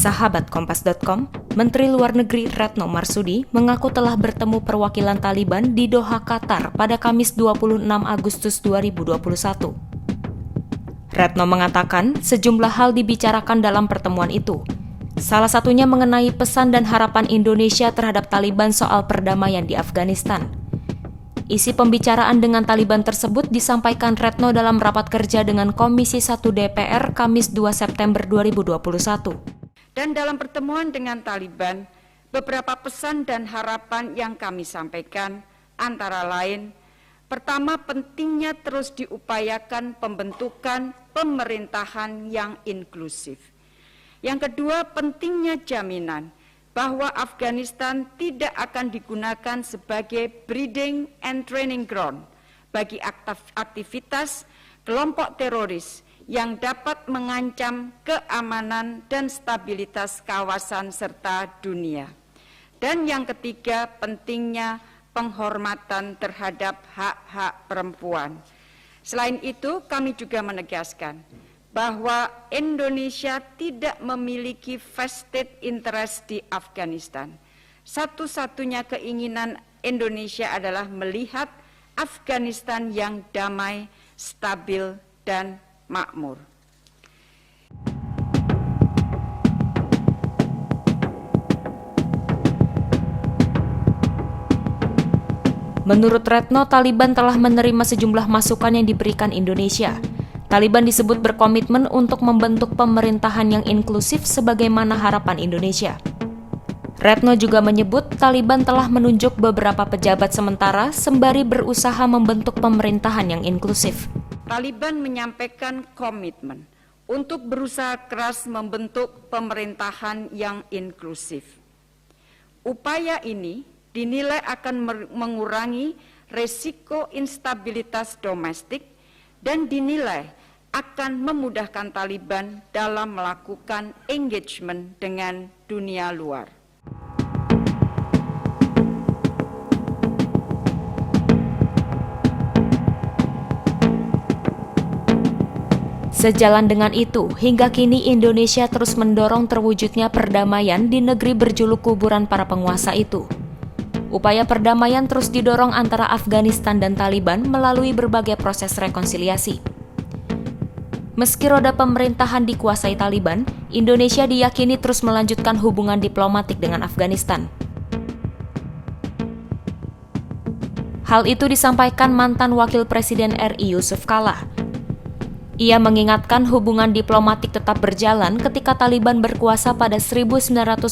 Sahabat Kompas.com, Menteri Luar Negeri Retno Marsudi mengaku telah bertemu perwakilan Taliban di Doha, Qatar pada Kamis 26 Agustus 2021. Retno mengatakan sejumlah hal dibicarakan dalam pertemuan itu. Salah satunya mengenai pesan dan harapan Indonesia terhadap Taliban soal perdamaian di Afghanistan. Isi pembicaraan dengan Taliban tersebut disampaikan Retno dalam rapat kerja dengan Komisi 1 DPR Kamis 2 September 2021. Dan dalam pertemuan dengan Taliban, beberapa pesan dan harapan yang kami sampaikan antara lain, pertama, pentingnya terus diupayakan pembentukan pemerintahan yang inklusif. Yang kedua, pentingnya jaminan bahwa Afghanistan tidak akan digunakan sebagai breeding and training ground bagi aktivitas kelompok teroris yang dapat mengancam keamanan dan stabilitas kawasan serta dunia. Dan yang ketiga, pentingnya penghormatan terhadap hak-hak perempuan. Selain itu, kami juga menegaskan bahwa Indonesia tidak memiliki vested interest di Afghanistan. Satu-satunya keinginan Indonesia adalah melihat Afghanistan yang damai, stabil, dan makmur. Menurut Retno, Taliban telah menerima sejumlah masukan yang diberikan Indonesia. Taliban disebut berkomitmen untuk membentuk pemerintahan yang inklusif sebagaimana harapan Indonesia. Retno juga menyebut Taliban telah menunjuk beberapa pejabat sementara sembari berusaha membentuk pemerintahan yang inklusif. Taliban menyampaikan komitmen untuk berusaha keras membentuk pemerintahan yang inklusif. Upaya ini dinilai akan mengurangi resiko instabilitas domestik dan dinilai akan memudahkan Taliban dalam melakukan engagement dengan dunia luar. Sejalan dengan itu, hingga kini Indonesia terus mendorong terwujudnya perdamaian di negeri berjuluk kuburan para penguasa itu. Upaya perdamaian terus didorong antara Afghanistan dan Taliban melalui berbagai proses rekonsiliasi. Meski roda pemerintahan dikuasai Taliban, Indonesia diyakini terus melanjutkan hubungan diplomatik dengan Afghanistan. Hal itu disampaikan mantan Wakil Presiden RI Yusuf Kala. Ia mengingatkan hubungan diplomatik tetap berjalan ketika Taliban berkuasa pada 1996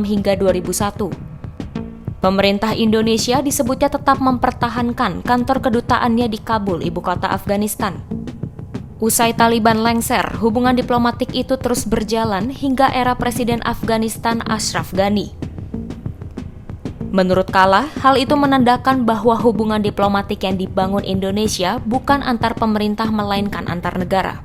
hingga 2001. Pemerintah Indonesia disebutnya tetap mempertahankan kantor kedutaannya di Kabul, ibu kota Afghanistan. Usai Taliban lengser, hubungan diplomatik itu terus berjalan hingga era Presiden Afghanistan Ashraf Ghani. Menurut Kala, hal itu menandakan bahwa hubungan diplomatik yang dibangun Indonesia bukan antar pemerintah melainkan antar negara.